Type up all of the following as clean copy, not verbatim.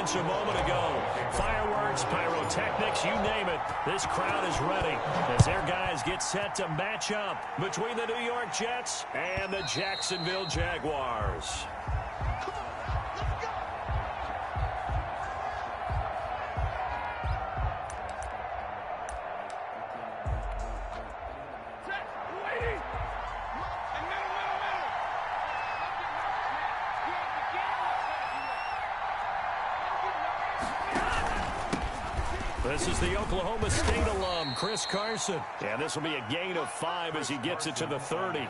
seconds a moment ago. Fireworks, pyrotechnics, you name it. This crowd is ready as their guys get set to match up between the New York Jets and the Jacksonville Jaguars. This is the Oklahoma State alum, Chris Carson. And this will be a gain of 5 as he gets it to the 30.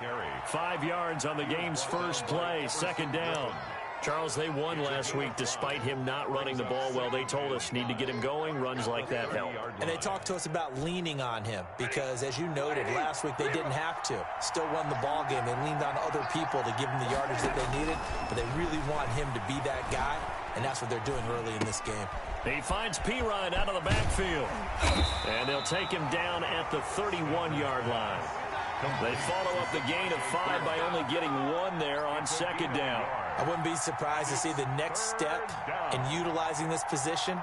5 yards on the game's first play, second down. Charles, they won last week despite him not running the ball well. They told us need to get him going. Runs like that help. And they talked to us about leaning on him because, as you noted, last week they didn't have to. Still won the ball game. They leaned on other people to give him the yardage that they needed, but they really want him to be that guy, and that's what they're doing early in this game. He finds Pirine out of the backfield. And they'll take him down at the 31-yard line. They follow up the gain of 5 by only getting 1 there on second down. I wouldn't be surprised to see the next step in utilizing this position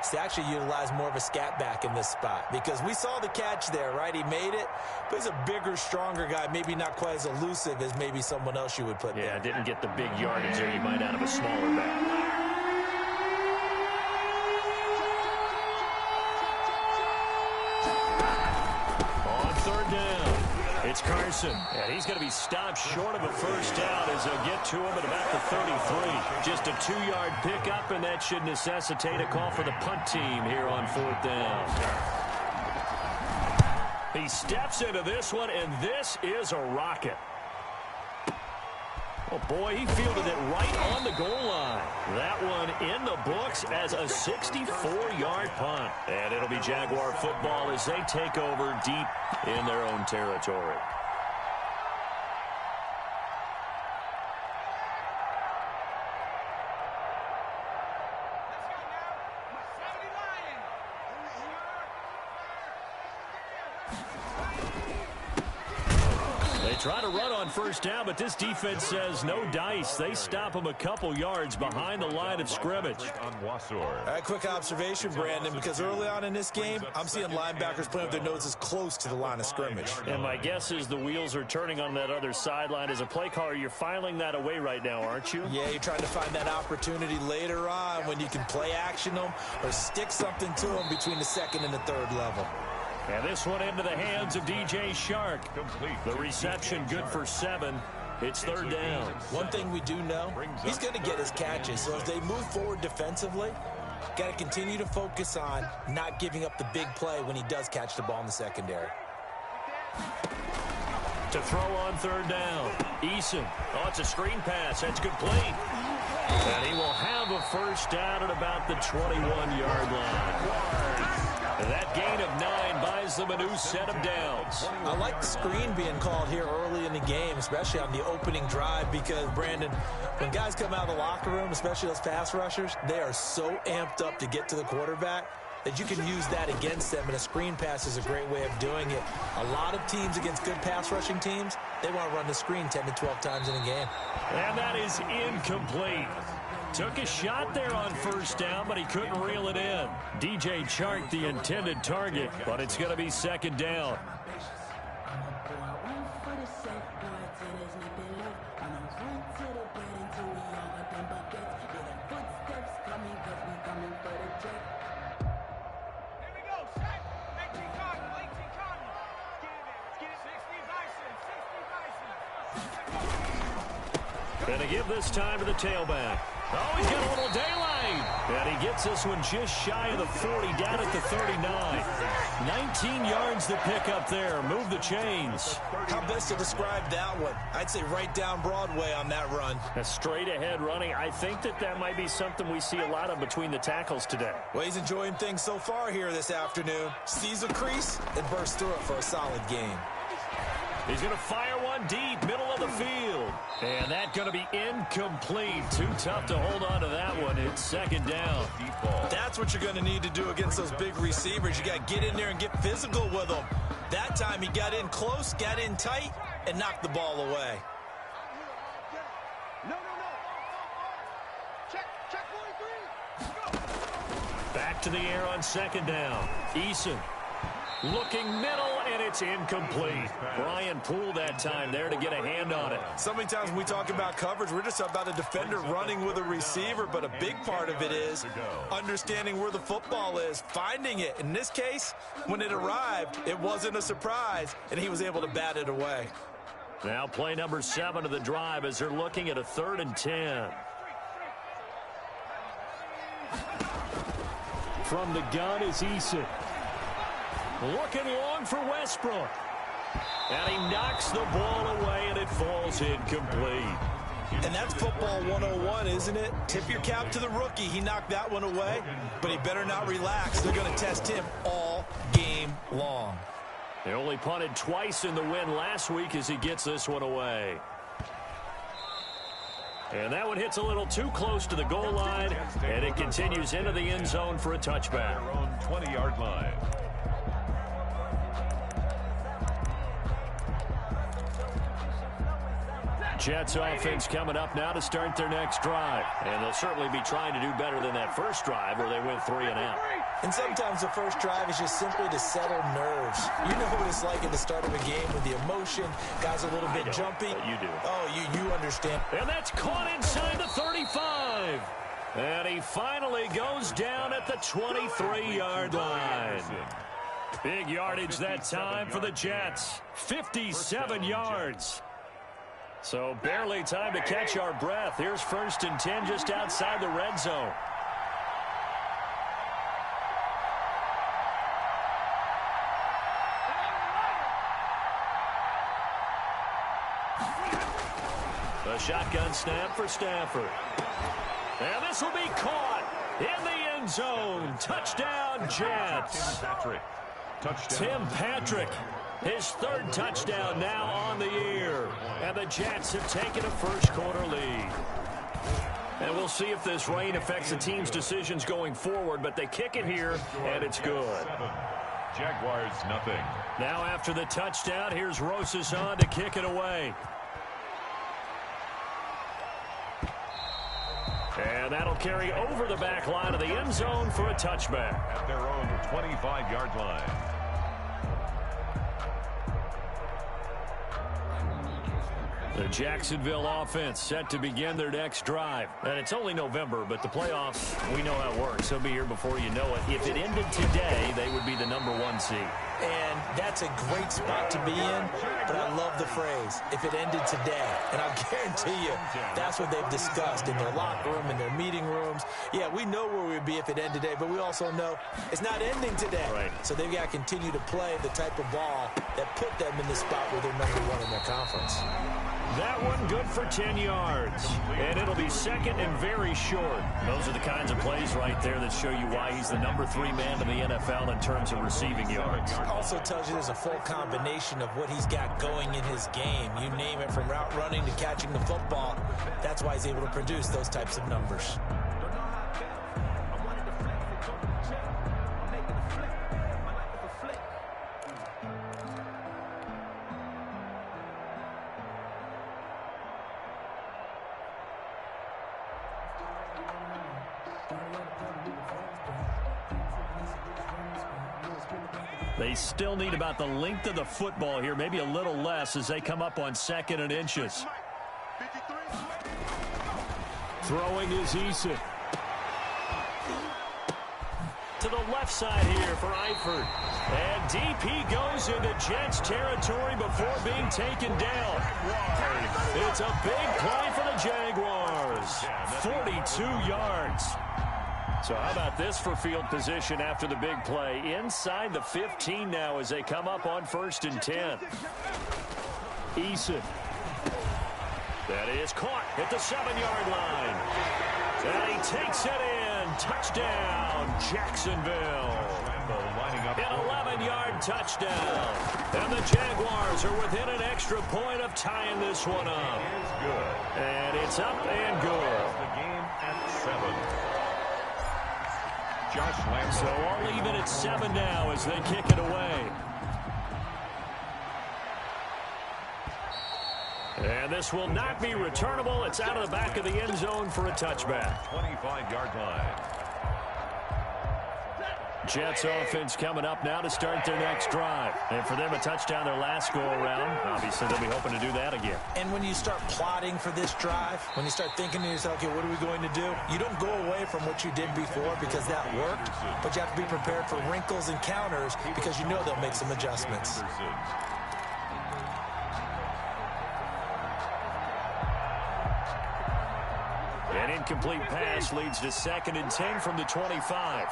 is to actually utilize more of a scat back in this spot. Because we saw the catch there, right? He made it, but he's a bigger, stronger guy, maybe not quite as elusive as maybe someone else you would put there. Yeah, didn't get the big yardage there you might out of a smaller back. It's Carson, and he's going to be stopped short of a first down as they'll get to him at about the 33. Just a 2-yard pickup, and that should necessitate a call for the punt team here on 4th down. He steps into this one, and this is a rocket. Oh, boy, he fielded it right on the goal line. That one in the books as a 64-yard punt. And it'll be Jaguar football as they take over deep in their own territory. Try to run on first down, but this defense says no dice. They stop him a couple yards behind the line of scrimmage. A quick observation, Brandon, because early on in this game, I'm seeing linebackers playing with their noses close to the line of scrimmage. And my guess is the wheels are turning on that other sideline. As a play caller, you're filing that away right now, aren't you? Yeah, you're trying to find that opportunity later on when you can play action them or stick something to them between the second and the third level. And this one into the hands of DJ Shark. The reception good for 7. It's 3rd down. One thing we do know, he's going to get his catches. So as they move forward defensively, got to continue to focus on not giving up the big play when he does catch the ball in the secondary. To throw on 3rd down. Eason. Oh, it's a screen pass. That's complete. And he will have a first down at about the 21-yard line. That gain of 9 buys them a new set of downs. I like the screen being called here early in the game, especially on the opening drive, because, Brandon, when guys come out of the locker room, especially those pass rushers, they are so amped up to get to the quarterback that you can use that against them, and a screen pass is a great way of doing it. A lot of teams against good pass rushing teams, they want to run the screen 10 to 12 times in a game. And that is incomplete. Took a shot there on first down, but he couldn't reel it in. DJ Chark, the intended target, but it's going to be 2nd down. And to give this time to the tailback. Oh, he's got a little daylight. And he gets this one just shy of the 40, down at the 39. 19 yards to pick up there. Move the chains. How best to describe that one? I'd say right down Broadway on that run. A straight ahead running. I think that might be something we see a lot of between the tackles today. Well, he's enjoying things so far here this afternoon. Sees a crease and bursts through it for a solid gain. He's going to fire one deep, middle of the field. And that's going to be incomplete. Too tough to hold on to that one. It's 2nd down. That's what you're going to need to do against those big receivers. You got to get in there and get physical with them. That time he got in close, got in tight, and knocked the ball away. No. Check 43. Go. Back to the air on second down. Eason looking middle, and it's incomplete. Brian Poole that time there to get a hand on it. So many times when we talk about coverage, we're just about a defender running with a receiver, but a big part of it is understanding where the football is, finding it. In this case, when it arrived, it wasn't a surprise, and he was able to bat it away. Now play number 7 of the drive as they're looking at a 3rd and 10. From the gun is Eason. Looking long for Westbrook. And he knocks the ball away, and it falls incomplete. And that's football 101, isn't it? Tip your cap to the rookie. He knocked that one away, but he better not relax. They're going to test him all game long. They only punted twice in the win last week as he gets this one away. And that one hits a little too close to the goal line, and it continues into the end zone for a touchback. Their own 20-yard line. Jets offense coming up now to start their next drive. And they'll certainly be trying to do better than that first drive where they went 3 and out. And sometimes the first drive is just simply to settle nerves. You know what it's like at the start of a game with the emotion, guys a little bit jumpy. You do. Oh, you understand. And that's caught inside the 35. And he finally goes down at the 23-yard line. Big yardage that time for the Jets. 57 yards. So barely time to catch our breath. Here's 1st and 10 just outside the red zone. The shotgun snap for Stafford. And this will be caught in the end zone. Touchdown, Jets. Tim Patrick. His 3rd touchdown now on the year. And the Jets have taken a first-quarter lead. And we'll see if this rain affects the team's decisions going forward, but they kick it here, and it's good. Jaguars, nothing. Now after the touchdown, here's Rosas on to kick it away. And that'll carry over the back line of the end zone for a touchback. At their own 25-yard line. The Jacksonville offense set to begin their next drive. And it's only November, but the playoffs, we know how it works. They'll be here before you know it. If it ended today, they would be the number 1 seed. And that's a great spot to be in, but I love the phrase, if it ended today. And I'll guarantee you, that's what they've discussed in their locker room, in their meeting rooms. Yeah, we know where we'd be if it ended today, but we also know it's not ending today. Right. So they've got to continue to play the type of ball that put them in the spot where they're number 1 in their conference. That one good for 10 yards. And it'll be 2nd and very short. Those are the kinds of plays right there that show you why he's the number 3 man in the NFL in terms of receiving yards. Also tells you there's a full combination of what he's got going in his game. You name it, from route running to catching the football. That's why he's able to produce those types of numbers. They still need about the length of the football here, maybe a little less as they come up on 2nd and inches. Throwing is Eason. To the left side here for Eifert. And deep he goes into Jets territory before being taken down. It's a big play for the Jaguars. 42 yards. So how about this for field position after the big play? Inside the 15 now as they come up on 1st and 10. Eason. That is caught at the 7-yard line. And he takes it in. Touchdown, Jacksonville. An 11-yard touchdown. And the Jaguars are within an extra point of tying this one up. And it's up and good. The game at 7. So all even at 7 now as they kick it away. And this will not be returnable. It's out of the back of the end zone for a touchback. 25-yard line. Jets offense coming up now to start their next drive. And for them, a touchdown their last go-around. Obviously, they'll be hoping to do that again. And when you start plotting for this drive, when you start thinking to yourself, okay, what are we going to do? You don't go away from what you did before because that worked, but you have to be prepared for wrinkles and counters because you know they'll make some adjustments. An incomplete pass leads to 2nd and 10 from the 25.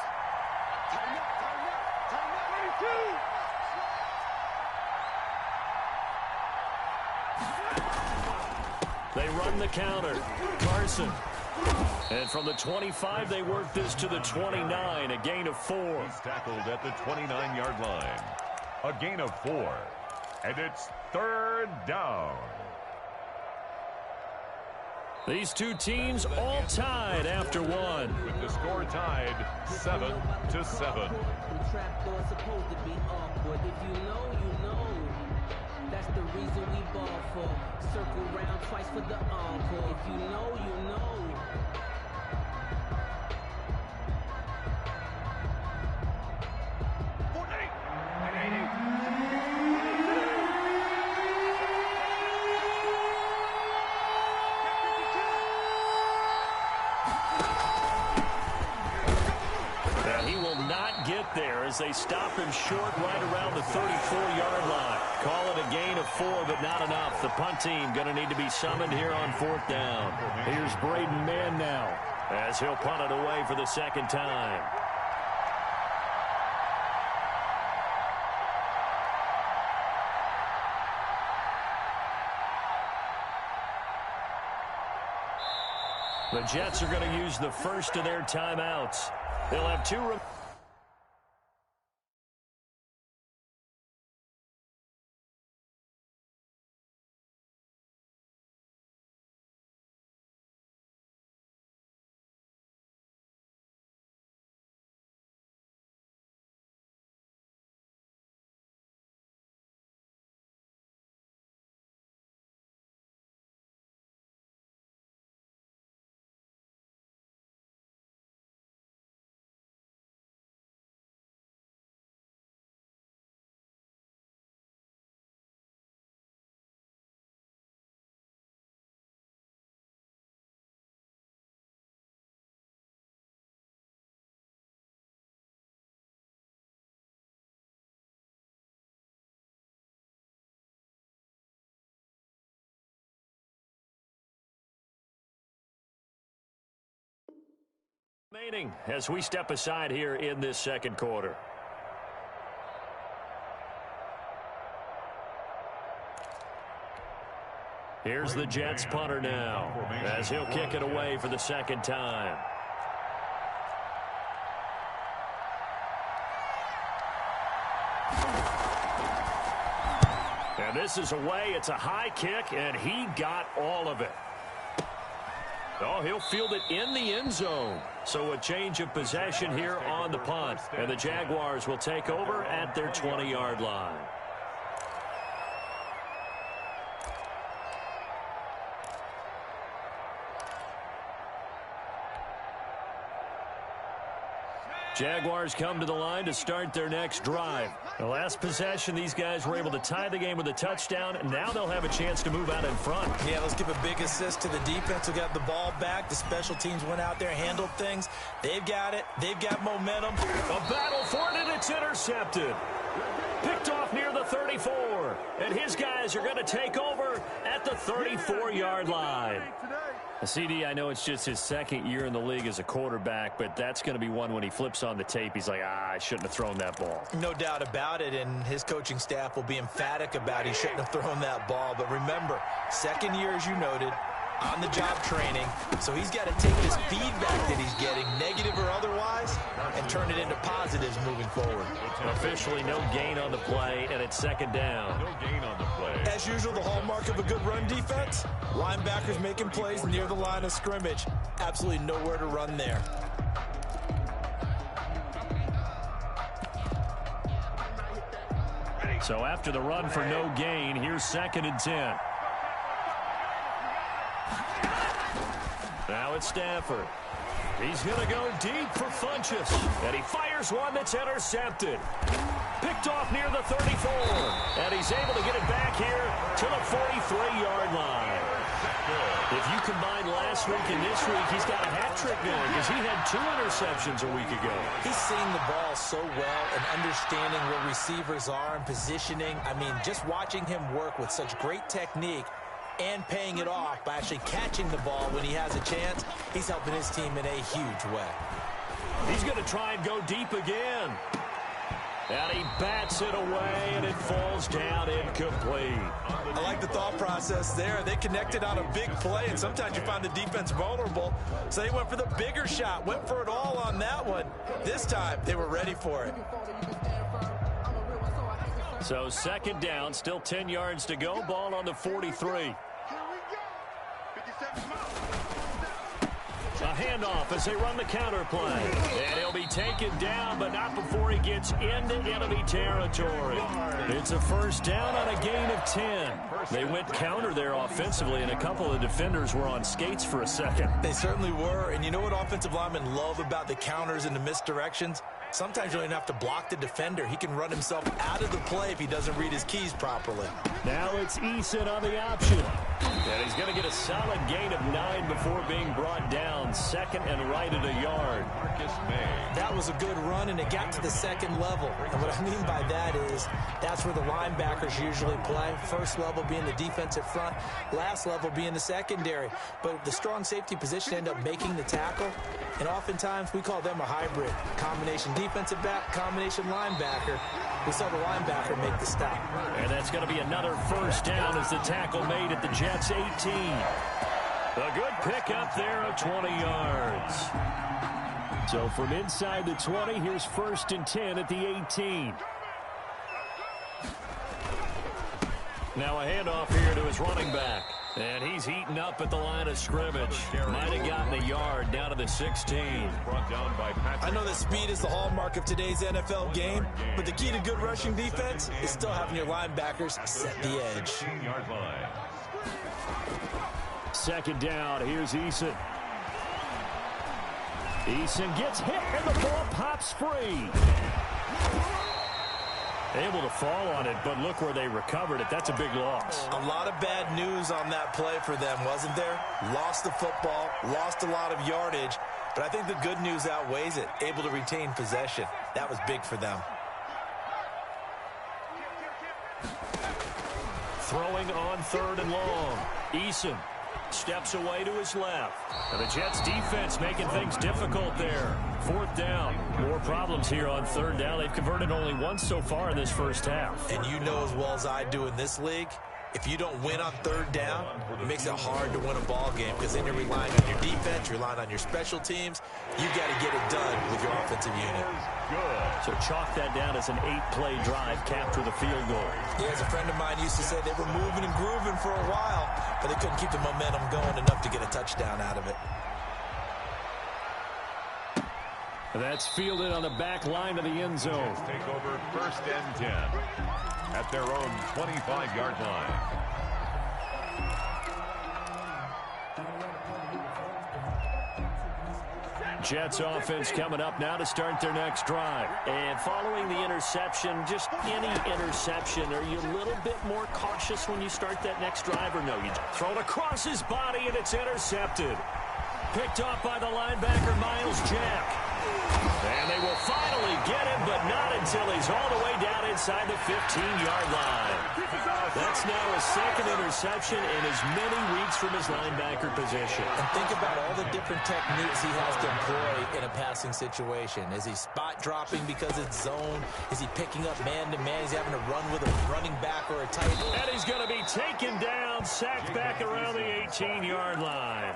They run the counter. Carson. And from the 25, they work this to the 29, a gain of 4. He's tackled at the 29-yard line. A gain of 4. And it's 3rd down. These two teams all tied after one. With the score tied 7-7. The trap door's supposed to be awkward. If you know, you know. That's the reason we ball for. Circle round twice for the encore. If you know, you know. There as they stop him short right around the 34-yard line. Call it a gain of 4, but not enough. The punt team going to need to be summoned here on 4th down. Here's Braden Mann now as he'll punt it away for the 2nd time. The Jets are going to use the first of their timeouts. They'll have 2 remaining as we step aside here in this 2nd quarter. Here's the Jets punter now as he'll kick it away for the 2nd time. And this is away. It's a high kick, and he got all of it. Oh, he'll field it in the end zone. So a change of possession here on the punt. And the Jaguars will take over at their 20-yard line. Jaguars come to the line to start their next drive. The last possession, these guys were able to tie the game with a touchdown. Now they'll have a chance to move out in front. Yeah, let's give a big assist to the defense who got the ball back. The special teams went out there, handled things. They've got it. They've got momentum. A battle for it, and it's intercepted. Picked off near the 34. And his guys are going to take over at the 34-yard line. CD, I know it's just his 2nd year in the league as a quarterback, but that's going to be one when he flips on the tape. He's like, I shouldn't have thrown that ball. No doubt about it, and his coaching staff will be emphatic about he shouldn't have thrown that ball. But remember, 2nd year, as you noted, on-the-job training. So he's got to take this feedback that he's getting, negative or otherwise, and turn it into positives moving forward. Officially no gain on the play, and it's 2nd down. No gain on the play. As usual, the hallmark of a good run defense, linebackers making plays near the line of scrimmage. Absolutely nowhere to run there. So after the run for no gain, here's 2nd and 10. Now it's Stafford. He's going to go deep for Funchess. And he fires one that's intercepted. Picked off near the 34. And he's able to get it back here to the 43-yard line. If you combine last week and this week, he's got a hat trick going because he had 2 interceptions a week ago. He's seeing the ball so well and understanding where receivers are and positioning. I mean, just watching him work with such great technique and paying it off by actually catching the ball when he has a chance, he's helping his team in a huge way. He's going to try and go deep again. And he bats it away, and it falls down incomplete. I like the thought process there. They connected on a big play, and sometimes you find the defense vulnerable. So they went for the bigger shot, went for it all on that one. This time, they were ready for it. So second down, still 10 yards to go. Ball on the 43. A handoff as they run the counter play. And he'll be taken down, but not before he gets into enemy territory. It's a first down on a gain of 10. They went counter there offensively, and a couple of defenders were on skates for a second. They certainly were. And you know what offensive linemen love about the counters and the misdirections? Sometimes you don't even have to block the defender. He can run himself out of the play if he doesn't read his keys properly. Now it's Eason on the option. And he's going to get a solid gain of 9 before being brought down. Second and right at a yard. That was a good run, and it got to the second level. And what I mean by that is that's where the linebackers usually play. First level being the defensive front, last level being the secondary. But the strong safety position ended up making the tackle, and oftentimes we call them a hybrid. Combination defensive back, combination linebacker. We saw the linebacker make the stop. And that's going to be another first down as the tackle made at the Jets' 18. A good pickup there of 20 yards. So from inside the 20, here's first and 10 at the 18. Now a handoff here to his running back. And he's heating up at the line of scrimmage. Might have gotten a yard down to the 16. I know that speed is the hallmark of today's NFL game, but the key to good rushing defense is still having your linebackers set the edge. Second down, here's Eason. Eason gets hit, and the ball pops free. Able to fall on it, but look where they recovered it. That's a big loss. A lot of bad news on that play for them, wasn't there? Lost the football, lost a lot of yardage, but I think the good news outweighs it. Able to retain possession. That was big for them. Throwing on third and long. Eason steps away to his left. And the Jets defense making things difficult there. Fourth down. More problems here on third down. They've converted only once so far in this first half. And you know as well as I do in this league, if you don't win on third down, it makes it hard to win a ball game because then you're relying on your defense, you're relying on your special teams. You got to get it done with your offensive unit. So chalk that down as an 8-play drive capped with a field goal. Yeah, as a friend of mine used to say, they were moving and grooving for a while, but they couldn't keep the momentum going enough to get a touchdown out of it. That's fielded on the back line of the end zone. Take over first and 10 at their own 25-yard line. Jets offense coming up now to start their next drive. And following the interception, just any interception, are you a little bit more cautious when you start that next drive or no? You throw it across his body and it's intercepted. Picked off by the linebacker, Miles Jack. And they will finally get him, but not until he's all the way down inside the 15-yard line. That's now his second interception in as many weeks from his linebacker position. And think about all the different techniques he has to employ in a passing situation. Is he spot dropping because it's zone? Is he picking up man-to-man? He's having to run with a running back or a tight end. And he's going to be taken down, sacked back around the 18-yard line.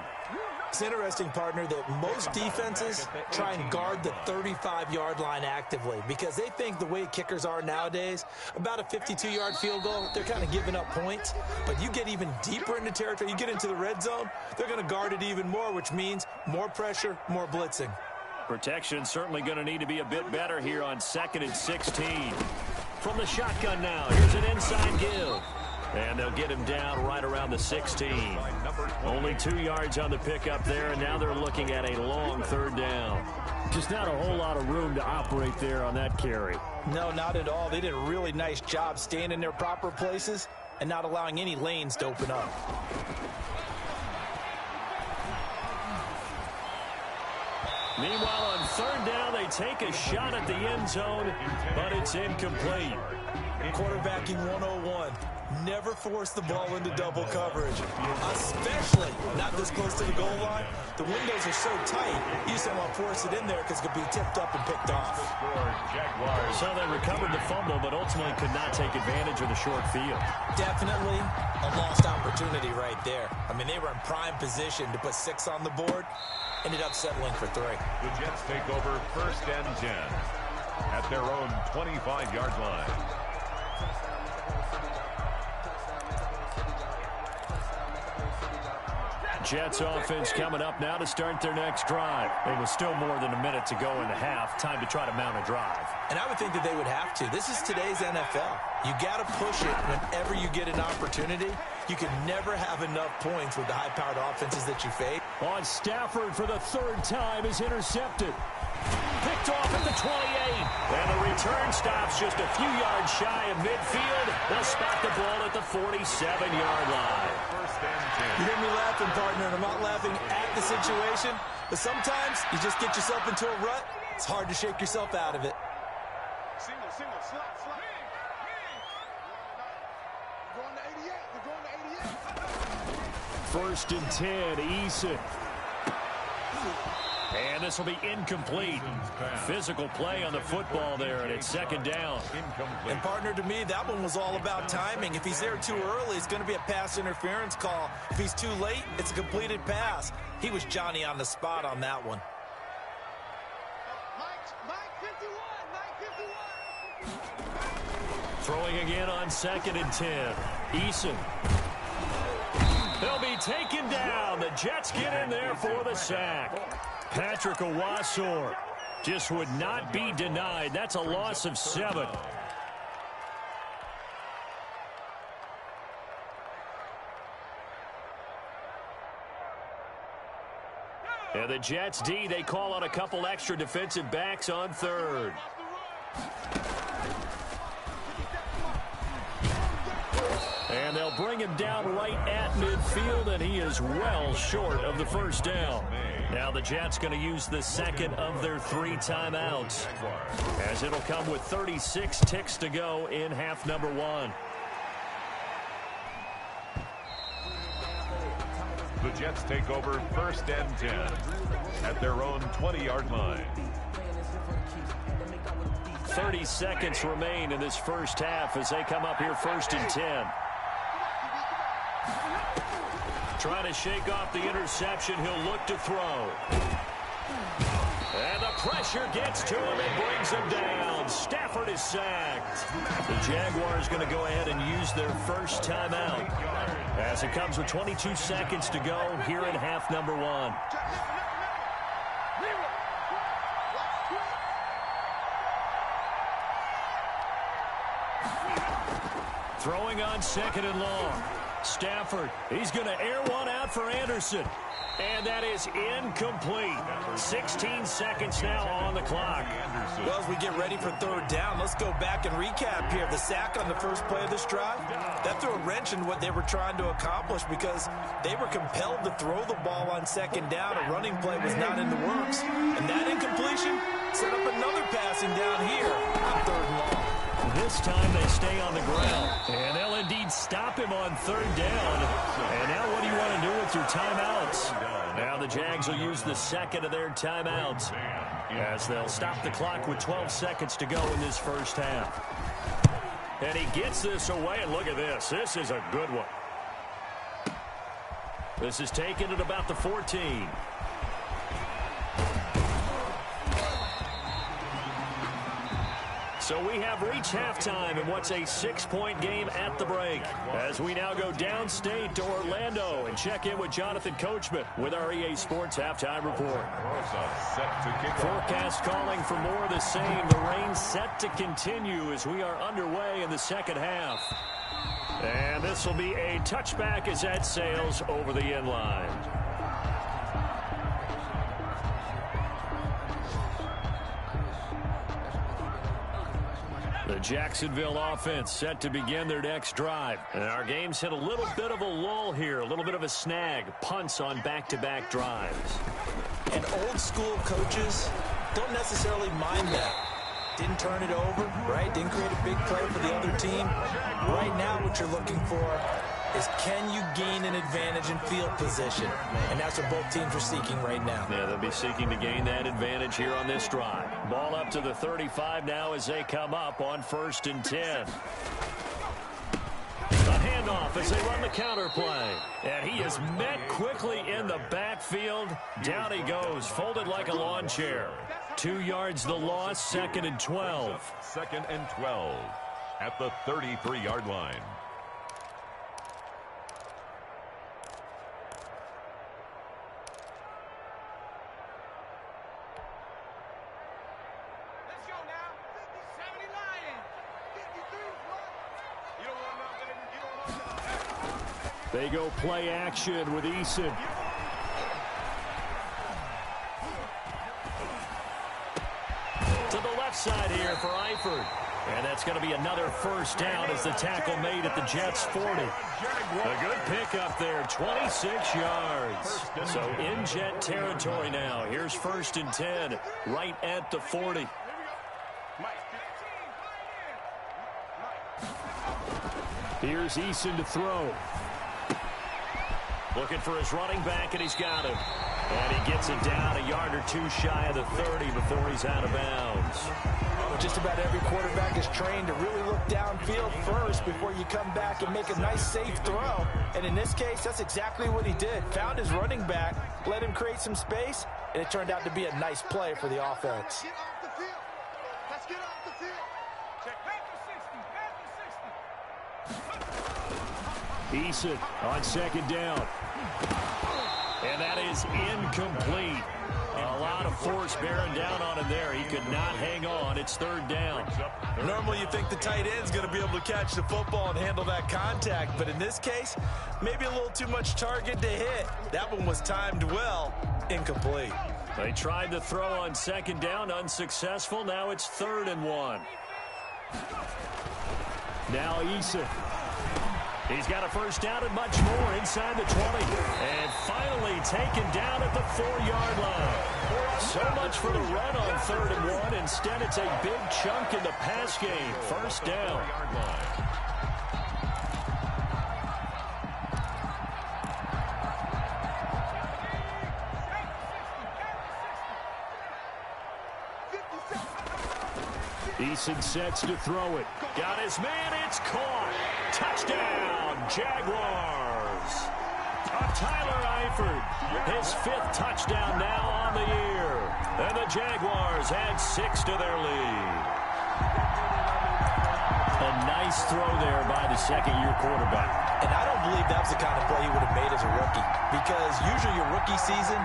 It's interesting, partner, that most defenses try and guard the 35-yard line actively because they think the way kickers are nowadays, about a 52-yard field goal, they're kind of giving up points. But you get even deeper into territory, you get into the red zone, they're going to guard it even more, which means more pressure, more blitzing. Protection certainly going to need to be a bit better here on 2nd and 16. From the shotgun now, here's an inside give. And they'll get him down right around the 16. Only 2 yards on the pickup there, and now they're looking at a long third down. Just not a whole lot of room to operate there on that carry. No, not at all. They did a really nice job staying in their proper places and not allowing any lanes to open up. Meanwhile, on third down, they take a shot at the end zone, but it's incomplete. Quarterbacking 101. Never force the ball into double coverage, especially not this close to the goal line. The windows are so tight, you just don't want to force it in there because it could be tipped up and picked off. So they recovered the fumble, but ultimately could not take advantage of the short field. Definitely a lost opportunity right there. I mean, they were in prime position to put 6 on the board. Ended up settling for 3. The Jets take over 1st and 10 at their own 25-yard line. Jets offense coming up now to start their next drive. It was still more than a minute to go in the half. Time to try to mount a drive. And I would think that they would have to. This is today's NFL. You got to push it whenever you get an opportunity. You can never have enough points with the high-powered offenses that you face. On Stafford for the 3rd time is intercepted. Picked off at the 28. And the return stops just a few yards shy of midfield. They'll spot the ball at the 47-yard line. You hear me laughing, partner, and I'm not laughing at the situation, but sometimes you just get yourself into a rut. It's hard to shake yourself out of it. Single, slot. They're going to 88. They're going to 88. 1st and 10, Eason. And this will be incomplete. Physical play on the football there, and it's 2nd down. And partner, to me, that one was all about timing. If he's there too early, it's going to be a pass interference call. If he's too late, it's a completed pass. He was Johnny on the spot on that one. Mike 51. Throwing again on 2nd and 10. Eason. They'll be taken down. The Jets get in there for the sack. Patrick Owasor just would not be denied. That's a loss of 7. And the Jets D, they call on a couple extra defensive backs on 3rd. And they'll bring him down right at midfield, and he is well short of the 1st down. Now the Jets going to use the 2nd of their 3 timeouts, as it'll come with 36 ticks to go in half number 1. The Jets take over 1st and 10 at their own 20-yard line. 30 seconds remain in this first half as they come up here 1st and 10. Trying to shake off the interception. He'll look to throw. And the pressure gets to him and brings him down. Stafford is sacked. The Jaguars going to go ahead and use their 1st timeout as it comes with 22 seconds to go here in half number 1. Throwing on 2nd and long. Stafford, he's going to air one out for Anderson. And that is incomplete. 16 seconds now on the clock. Well, as we get ready for 3rd down, let's go back and recap here. The sack on the first play of this drive, that threw a wrench in what they were trying to accomplish because they were compelled to throw the ball on 2nd down. A running play was not in the works. And that incompletion set up another passing down here on 3rd and long. This time they stay on the ground. And they'll indeed stop him on 3rd down. And now what do you want to do with your timeouts? Now the Jags will use the 2nd of their timeouts as they'll stop the clock with 12 seconds to go in this first half. And he gets this away, and look at this. This is a good one. This is taken at about the 14. So we have reached halftime in what's a 6-point game at the break. As we now go downstate to Orlando and check in with Jonathan Coachman with our EA Sports Halftime Report. Forecast calling for more of the same. The rain set to continue as we are underway in the second half. And this will be a touchback as that sails over the end line. The Jacksonville offense set to begin their next drive. And our game's hit a little bit of a lull here, a little bit of a snag. Punts on back-to-back drives. And old school coaches don't necessarily mind that. Didn't turn it over, right? Didn't create a big play for the other team. Right now what you're looking for is, can you gain an advantage in field position? And that's what both teams are seeking right now. Yeah, they'll be seeking to gain that advantage here on this drive. Ball up to the 35 now as they come up on 1st and 10. A handoff as they run the counter play. And he is met quickly in the backfield. Down he goes, folded like a lawn chair. 2 yards the loss, 2nd and 12. 2nd and 12 at the 33-yard line. Let's go now. 70 Lions. 53 what? You don't want nothing, baby. You don't want nothing. They go play action with Eason. To the left side here for Eifert. And that's going to be another first down as the tackle made at the Jets' 40. A good pickup there, 26 yards. So in Jet territory now. Here's 1st and 10, right at the 40. Here's Eason to throw. Looking for his running back, and he's got him. And he gets it down a yard or two shy of the 30 before he's out of bounds. Well, just about every quarterback is trained to really look downfield first before you come back and make a nice, safe throw. And in this case, that's exactly what he did. Found his running back, let him create some space, and it turned out to be a nice play for the offense. Get off the field. Let's get off the field. Check. Eason on 2nd down. And that is incomplete. A lot of force bearing down on him there. He could not hang on. It's 3rd down. Normally you think the tight end's going to be able to catch the football and handle that contact, but in this case, maybe a little too much target to hit. That one was timed well. Incomplete. They tried to throw on 2nd down, unsuccessful. Now it's 3rd and 1. Now Eason. He's got a first down and much more inside the 20. And finally taken down at the 4-yard line. So much for the run on 3rd and 1. Instead, it's a big chunk in the pass game. First down. Eason sets to throw it. Got his man. It's caught. Touchdown, Jaguars. Tyler Eifert, his 5th touchdown now on the year. And the Jaguars add 6 to their lead. A nice throw there by the 2nd-year quarterback. And I don't believe that was the kind of play he would have made as a rookie, because usually your rookie season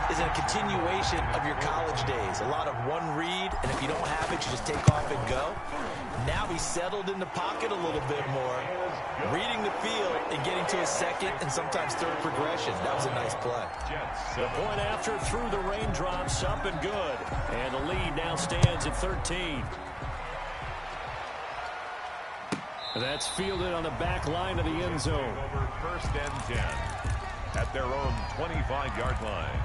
is a continuation of your college days. A lot of one read, and if you don't have it, you just take off and go. Now he's settled in the pocket a little bit more, reading the field and getting to his 2nd and sometimes 3rd progression. That was a nice play. The point after through the raindrops, up and good. And the lead now stands at 13. That's fielded on the back line of the end zone. Over 1st and 10 at their own 25-yard line.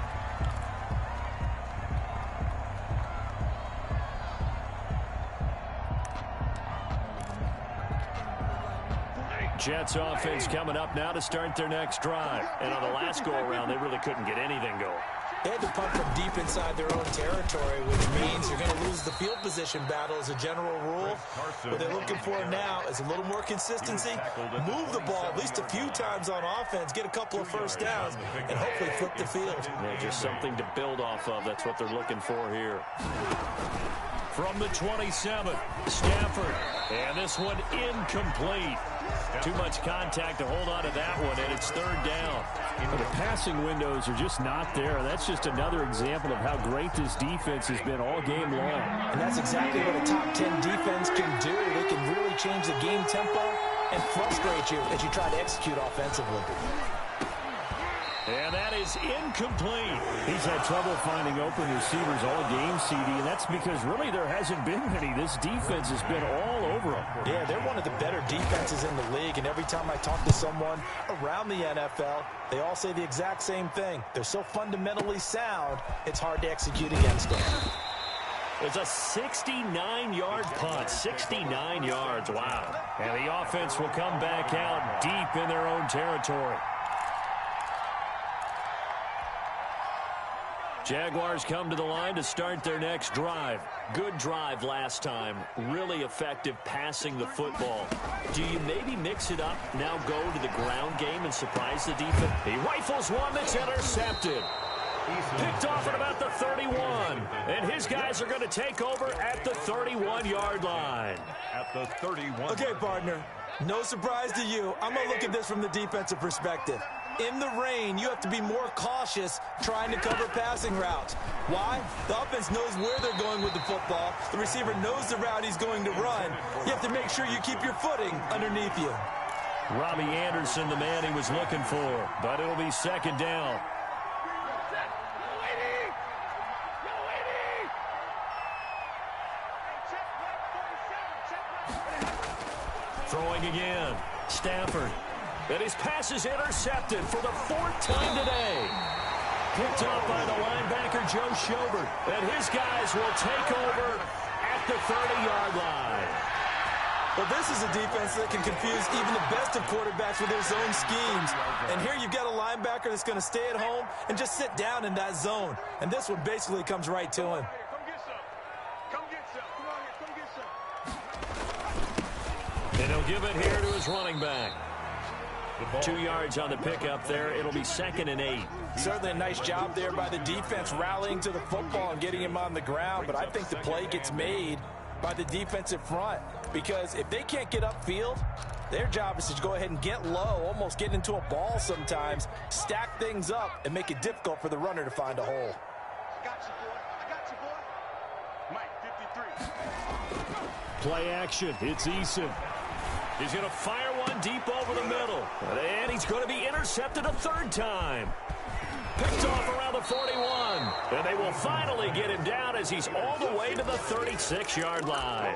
Jets offense coming up now to start their next drive. And on the last go-around, they really couldn't get anything going. They had to punt from deep inside their own territory, which means you're going to lose the field position battle as a general rule. What they're looking for now is a little more consistency, move the ball at least a few times on offense, get a couple of first downs, and hopefully flip the field. Yeah, just something to build off of. That's what they're looking for here. From the 27, Stafford. And this one incomplete. Too much contact to hold on to that one, and it's 3rd down. Well, the passing windows are just not there. That's just another example of how great this defense has been all game long. And that's exactly what a top 10 defense can do. They can really change the game tempo and frustrate you as you try to execute offensively. And that is incomplete. He's had trouble finding open receivers all game, CD, and that's because really there hasn't been many. This defense has been all over them. Yeah, they're one of the better defenses in the league, and every time I talk to someone around the NFL, they all say the exact same thing. They're so fundamentally sound, it's hard to execute against them. It's a 69-yard punt, 69 yards, wow. And the offense will come back out deep in their own territory. Jaguars come to the line to start their next drive. Good drive last time. Really effective passing the football. Do you maybe mix it up, now go to the ground game and surprise the defense? He rifles one that's intercepted. Picked off at about the 31. And his guys are going to take over at the 31-yard line. At the 31. Okay, partner. No surprise to you. I'm going to look at this from the defensive perspective. In the rain, you have to be more cautious trying to cover passing routes. Why? The offense knows where they're going with the football. The receiver knows the route he's going to run. You have to make sure you keep your footing underneath you. Robbie Anderson, the man he was looking for, but it'll be second down. Throwing again. Stafford. And his pass is intercepted for the 4th time today. Picked off by the linebacker, Joe Schobert. And his guys will take over at the 30-yard line. Well, this is a defense that can confuse even the best of quarterbacks with their zone schemes. And here you've got a linebacker that's going to stay at home and just sit down in that zone. And this one basically comes right to him. Come get some. Come get some. Come on here. Come get some. And he'll give it here to his running back. 2 yards on the pickup there. It'll be 2nd and 8. Certainly a nice job there by the defense rallying to the football and getting him on the ground. But I think the play gets made by the defensive front, because if they can't get upfield, their job is to go ahead and get low, almost get into a ball sometimes, stack things up, and make it difficult for the runner to find a hole. I got you, boy. I got you, boy. Mike, 53. Play action. It's Eason. He's going to fire one deep over the middle. And he's going to be intercepted a 3rd time. Picked off around the 41. And they will finally get him down as he's all the way to the 36-yard line.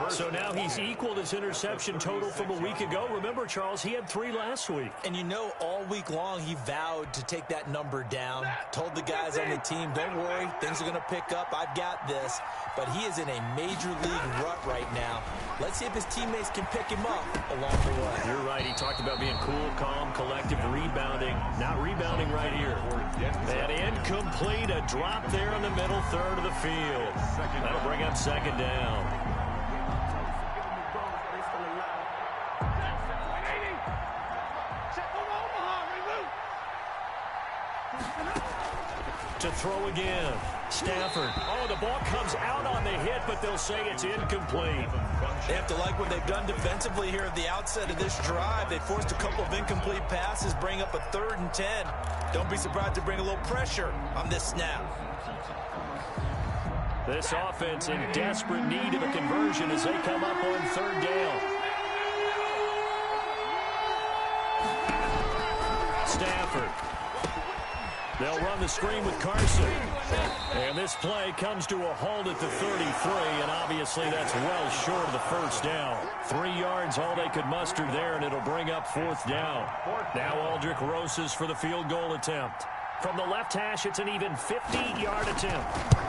So now he's equaled his interception total from a week ago. Remember, Charles, he had 3 last week. And you know, all week long he vowed to take that number down. Told the guys on the team, don't worry, things are going to pick up. I've got this. But he is in a major league rut right now. Let's see if his teammates can pick him up along the way. You're right. He talked about being cool, calm, collective, rebounding. Not rebounding right here. And incomplete. A drop there in the middle third of the field. That'll bring up 2nd down. To throw again. Stafford. Oh, the ball comes out on the hit, but they'll say it's incomplete. They have to like what they've done defensively here at the outset of this drive. They forced a couple of incomplete passes, bring up a 3rd and 10. Don't be surprised to bring a little pressure on this snap. This offense in desperate need of a conversion as they come up on 3rd down. Stafford. They'll run the screen with Carson. And this play comes to a halt at the 33, and obviously that's well short of the 1st down. 3 yards, all they could muster there, and it'll bring up 4th down. Now Aldrich Rosas for the field goal attempt. From the left hash, it's an even 50-yard attempt.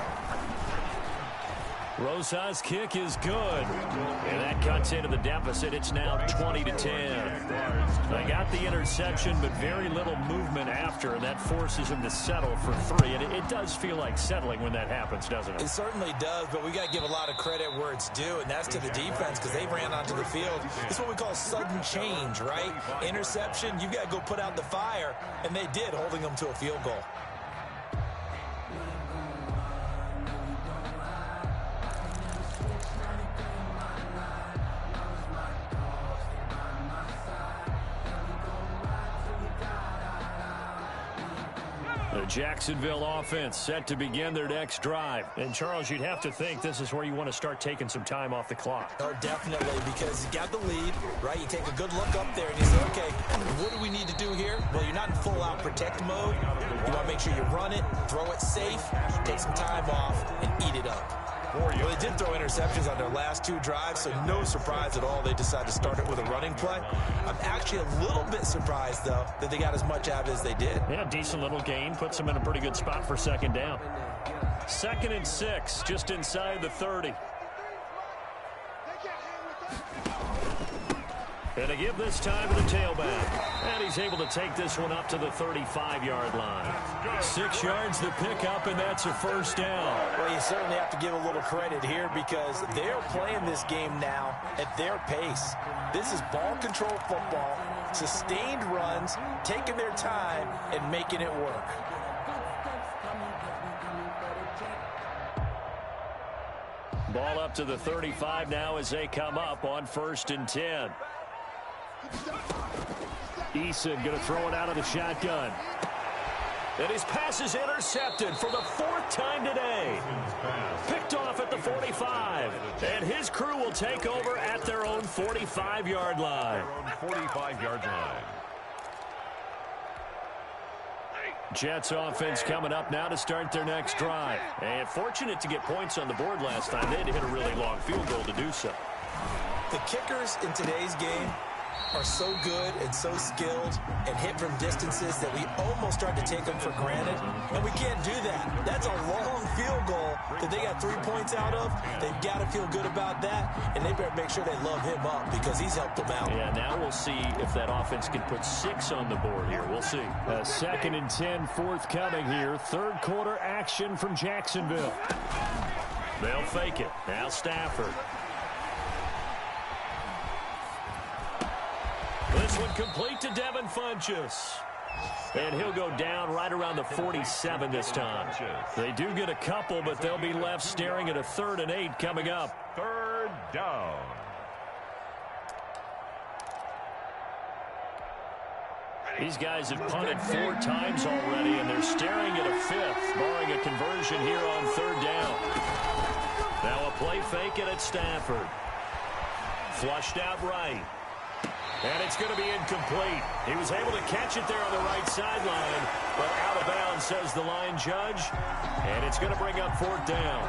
Rosas' kick is good. And that cuts into the deficit. It's now 20-10. They got the interception, but very little movement after, and that forces him to settle for 3. And it does feel like settling when that happens, doesn't it? It certainly does, but we got to give a lot of credit where it's due, and that's to the defense because they ran onto the field. It's what we call sudden change, right? Interception, you got to go put out the fire, and they did, holding them to a field goal. The Jacksonville offense set to begin their next drive. And, Charles, you'd have to think this is where you want to start taking some time off the clock. Oh, definitely, because you got the lead, right? You take a good look up there and you say, okay, what do we need to do here? Well, you're not in full-out protect mode. You want to make sure you run it, throw it safe, take some time off, and eat it up. Well, they did throw interceptions on their last 2 drives, so no surprise at all they decided to start it with a running play. I'm actually a little bit surprised, though, that they got as much out as they did. Yeah, decent little gain. Puts them in a pretty good spot for second down. 2nd and 6, just inside the 30. And to give this time to the tailback. And he's able to take this one up to the 35-yard line. 6 yards to pick up, and that's a first down. Well, you certainly have to give a little credit here because they're playing this game now at their pace. This is ball control football, sustained runs, taking their time, and making it work. Ball up to the 35 now as they come up on 1st and 10. Eason going to throw it out of the shotgun. And his pass is intercepted for the 4th time today. Picked off at the 45. And his crew will take over at their own 45-yard line. 45-yard line. Jets offense coming up now to start their next drive. And fortunate to get points on the board last time. They had to hit a really long field goal to do so. The kickers in today's game are so good and so skilled and hit from distances that we almost start to take them for granted, and we can't do that. That's a long field goal that they got 3 points out of. They've got to feel good about that, and they better make sure they love him up because he's helped them out. Yeah, now we'll see if that offense can put 6 on the board here. We'll see. 2nd and 10 forthcoming here. 3rd quarter action from Jacksonville. They'll fake it. Now Stafford. This one complete to Devin Funchess. And he'll go down right around the 47 this time. They do get a couple, but they'll be left staring at a 3rd and 8 coming up. 3rd down. These guys have punted 4 times already, and they're staring at a 5th, barring a conversion here on 3rd down. Now a play fake it at Stafford. Flushed out right. And it's going to be incomplete. He was able to catch it there on the right sideline, but out of bounds, says the line judge. And it's going to bring up 4th down.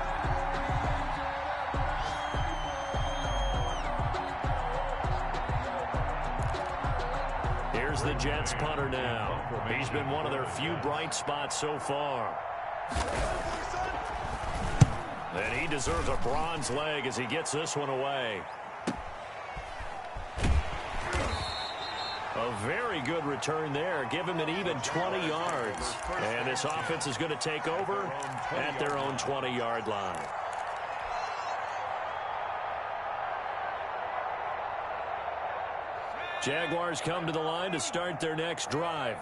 Here's the Jets punter now. He's been one of their few bright spots so far. And he deserves a bronze leg as he gets this one away. A very good return there. Give him an even 20 yards. And this offense is going to take over at their own 20-yard line. Jaguars come to the line to start their next drive.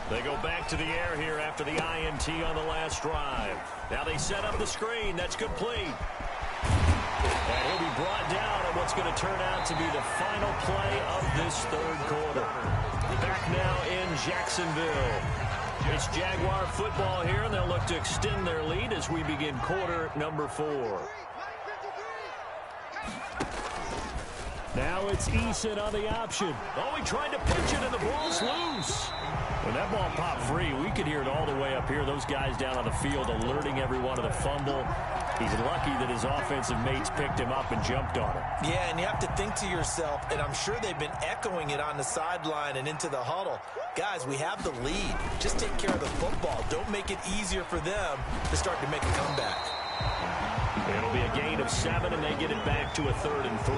They go back to the air here after the INT on the last drive. Now they set up the screen. That's complete. And he'll be brought down on what's going to turn out to be the final play of this 3rd quarter. Back now in Jacksonville. It's Jaguar football here, and they'll look to extend their lead as we begin quarter number 4. Now it's Eason on the option. Oh, he tried to pitch it, and the ball's loose. When that ball popped free, we could hear it all the way up here. Those guys down on the field alerting everyone of the fumble. He's lucky that his offensive mates picked him up and jumped on him. Yeah, and you have to think to yourself, and I'm sure they've been echoing it on the sideline and into the huddle. Guys, we have the lead. Just take care of the football. Don't make it easier for them to start to make a comeback. It'll be a gain of 7, and they get it back to a 3rd and 3.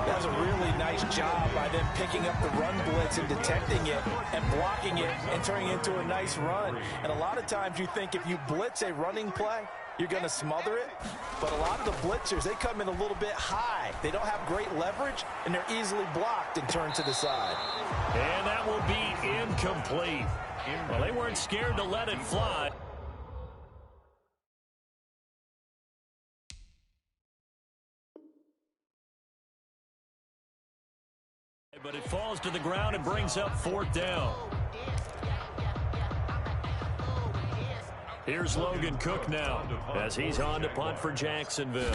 That was a really nice job by them picking up the run blitz and detecting it and blocking it and turning it into a nice run. And a lot of times you think if you blitz a running play, you're going to smother it. But a lot of the blitzers, they come in a little bit high. They don't have great leverage, and they're easily blocked and turned to the side. And that will be incomplete. Well, they weren't scared to let it fly. But it falls to the ground and brings up 4th down. Here's Logan Cook now as he's on to punt for Jacksonville.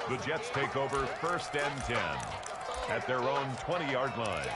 The Jets take over 1st and 10 at their own 20-yard line.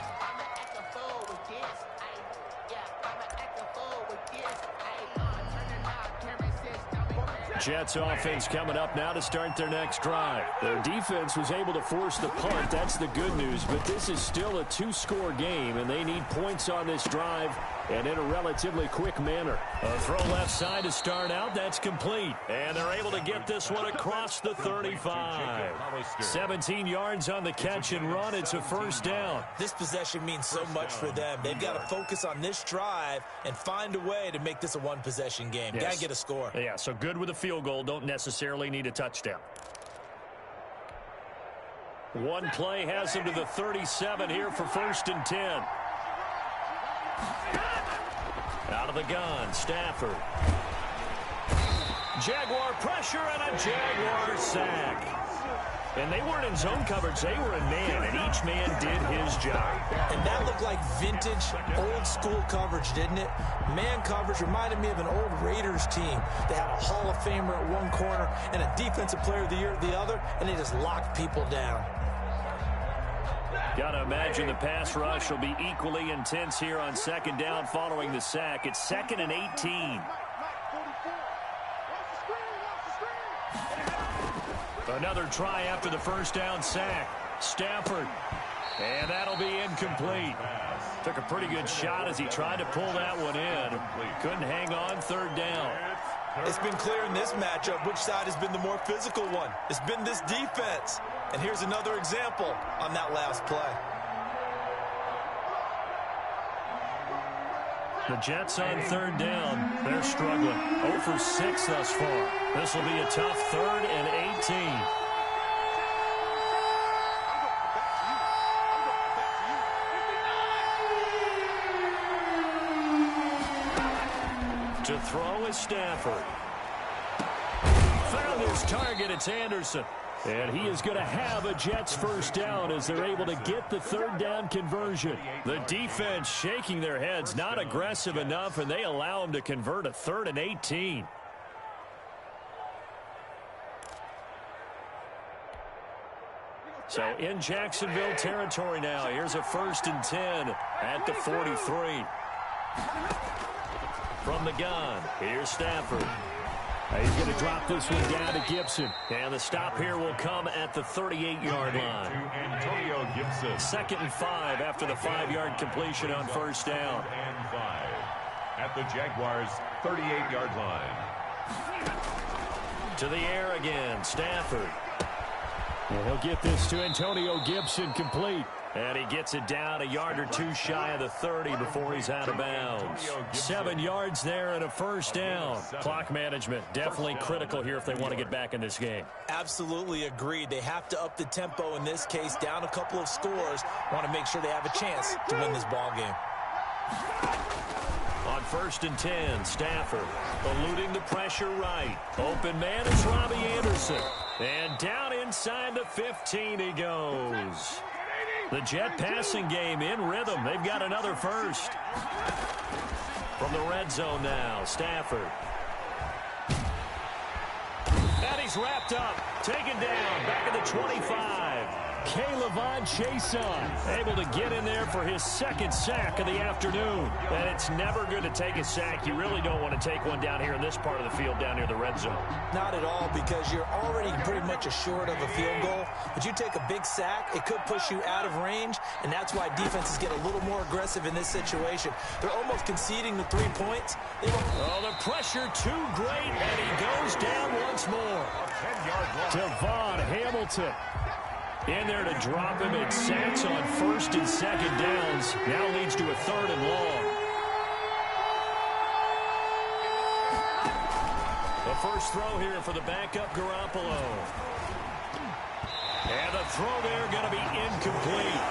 Jets offense coming up now to start their next drive. Their defense was able to force the punt. That's the good news, but this is still a 2-score game, and they need points on this drive and in a relatively quick manner. A throw left side to start out. That's complete. And they're able to get this one across the 35. 17 yards on the catch and run. It's a 1st down. This possession means so much for them. They've got to focus on this drive and find a way to make this a one-possession game. Yes. Got to get a score. Yeah, so good with a field goal. Don't necessarily need a touchdown. One play has him to the 37 here for 1st and 10. Out of the gun, Stafford. Jaguar pressure and a Jaguar sack. And they weren't in zone coverage. They were in man, and each man did his job. And that looked like vintage, old-school coverage, didn't it? Man coverage reminded me of an old Raiders team. They had a Hall of Famer at one corner and a Defensive Player of the Year at the other, and they just locked people down. Got to imagine the pass rush will be equally intense here on 2nd down following the sack. It's 2nd and 18. Another try after the 1st down sack. Stafford. And that'll be incomplete. Took a pretty good shot as he tried to pull that one in. Couldn't hang on 3rd down. It's been clear in this matchup which side has been the more physical one. It's been this defense. And here's another example on that last play. The Jets on 3rd down. They're struggling. 0 for 6 thus far. This will be a tough 3rd and 18. To throw is Stafford. Found his target. It's Anderson. And he is going to have a Jets 1st down as they're able to get the 3rd down conversion. The defense shaking their heads, not aggressive enough, and they allow him to convert a 3rd and 18. So in Jacksonville territory now. Here's a 1st and 10 at the 43. From the gun, here's Stafford. He's going to drop this one down to Gibson. And the stop here will come at the 38-yard line. Antonio Gibson. 2nd and 5 after the 5-yard completion on 1st down. 2nd and 5 at the Jaguars' 38-yard line. To the air again, Stafford. And he'll get this to Antonio Gibson complete. And he gets it down a yard or two shy of the 30 before he's out of bounds. 7 yards there and a 1st down. Clock management definitely critical here if they want to get back in this game. Absolutely agreed. They have to up the tempo in this case, down a couple of scores. Want to make sure they have a chance to win this ball game. On 1st and 10, Stafford eluding the pressure right. Open man is Robbie Anderson. And down inside the 15 he goes. The Jet passing game in rhythm. They've got another 1st. From the red zone now, Stafford. And he's wrapped up. Taken down. Back at the 25. K'Lavon Chaisson able to get in there for his 2nd sack of the afternoon. And it's never good to take a sack. You really don't want to take one down here in this part of the field down near the red zone. Not at all, because you're already pretty much assured of a field goal. But you take a big sack, it could push you out of range, and that's why defenses get a little more aggressive in this situation. They're almost conceding the 3 points. Oh, the pressure too great, and he goes down once more. Devon Hamilton in there to drop him. It sacks on 1st and 2nd downs. Now leads to a 3rd and long. The first throw here for the backup Garoppolo. And the throw there going to be incomplete.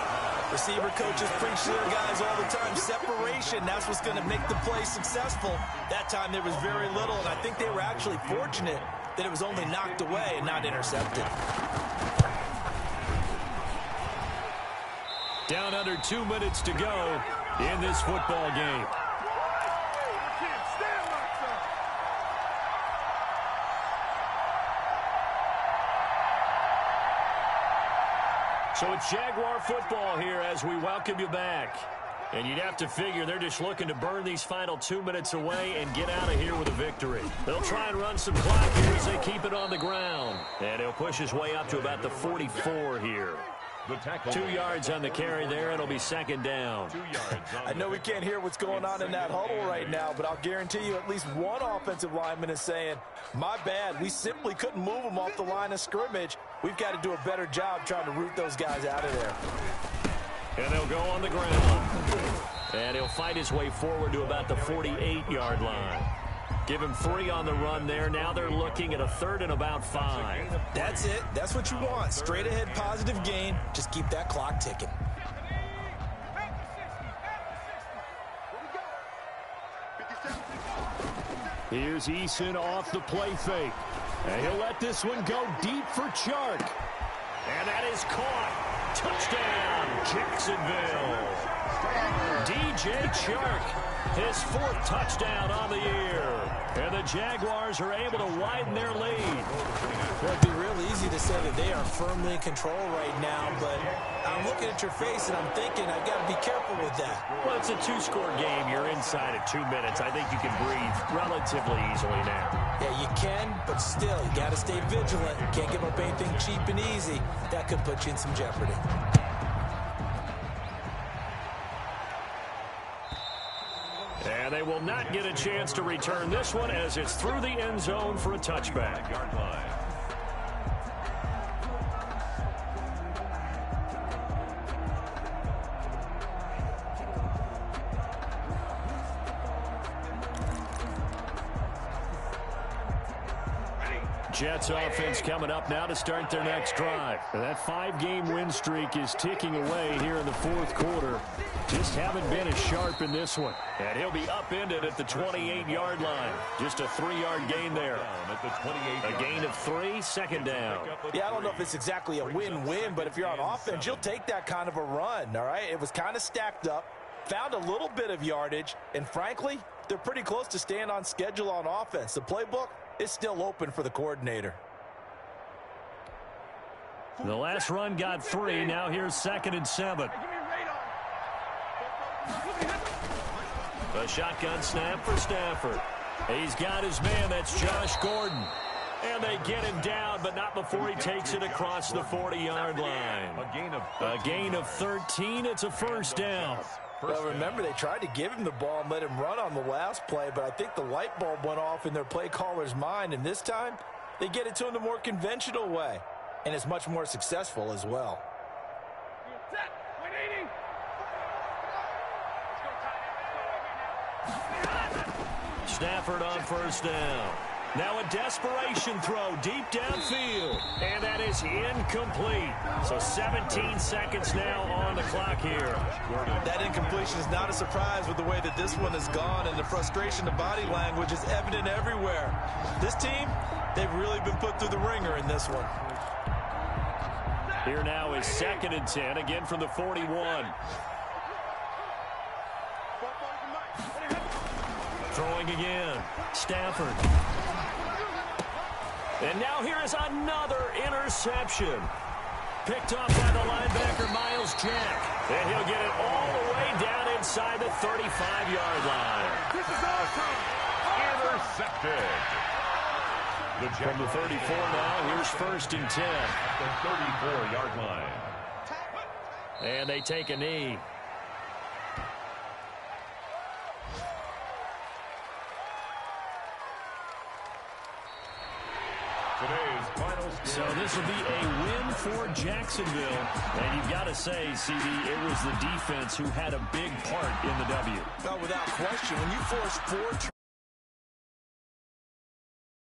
Receiver coaches preach to their guys all the time. Separation, that's what's going to make the play successful. That time there was very little, and I think they were actually fortunate that it was only knocked away and not intercepted. Down under 2 minutes to go in this football game. So it's Jaguar football here as we welcome you back. And you'd have to figure they're just looking to burn these final 2 minutes away and get out of here with a victory. They'll try and run some clock here as they keep it on the ground. And he'll push his way up to about the 44 here. 2 yards on the carry there. It'll be second down. 2 yards. I know we can't hear what's going on in that huddle right now, but I'll guarantee you at least one offensive lineman is saying, my bad, we simply couldn't move them off the line of scrimmage. We've got to do a better job trying to root those guys out of there. And they'll go on the ground. And he'll fight his way forward to about the 48-yard line. Give him 3 on the run there. Now they're looking at a 3rd and about 5. That's it. That's what you want. Straight ahead positive gain. Just keep that clock ticking. Here's Eason off the play fake. And he'll let this one go deep for Chark. And that is caught. Touchdown, Jacksonville. DJ Chark, his 4th touchdown on the year. And the Jaguars are able to widen their lead. Well, it'd be real easy to say that they are firmly in control right now, but I'm looking at your face and I'm thinking I've got to be careful with that. Well, it's a 2-score game. You're inside at 2 minutes. I think you can breathe relatively easily now. Yeah, you can, but still, you got to stay vigilant. Can't give up anything cheap and easy. That could put you in some jeopardy. And they will not get a chance to return this one as it's through the end zone for a touchback. Yard line. Jets offense coming up now to start their next drive. And that 5-game win streak is ticking away here in the 4th quarter. Just haven't been as sharp in this one. And he'll be upended at the 28-yard line. Just a 3-yard gain there. At the 28. A gain of 3, second down. Yeah, I don't know if it's exactly a win-win, but if you're on offense, you'll take that kind of a run, all right? It was kind of stacked up, found a little bit of yardage, and frankly, they're pretty close to staying on schedule on offense. The playbook is still open for the coordinator. The last run got 3. Now here's 2nd and 7. A shotgun snap for Stafford. He's got his man. That's Josh Gordon. And they get him down, but not before he takes it across the 40-yard line. A gain of 13. It's a first down. Well, remember, they tried to give him the ball and let him run on the last play, but I think the light bulb went off in their play caller's mind, and this time they get it to him the more conventional way, and it's much more successful as well. Stafford on first down. Now a desperation throw deep downfield. And that is incomplete. So 17 seconds now on the clock here. That incompletion is not a surprise with the way that this one has gone, and the frustration of body language is evident everywhere. This team, they've really been put through the ringer in this one. Here now is 2nd and 10, again from the 41. Throwing again. Stafford. And now here is another interception. Picked off by the linebacker, Miles Jack. And he'll get it all the way down inside the 35-yard line. This is our time. Intercepted. From the 34 now, here's 1st and 10. At the 34-yard line. And they take a knee. So this will be a win for Jacksonville. And you've got to say, CD, it was the defense who had a big part in the W. No, without question. When you force 4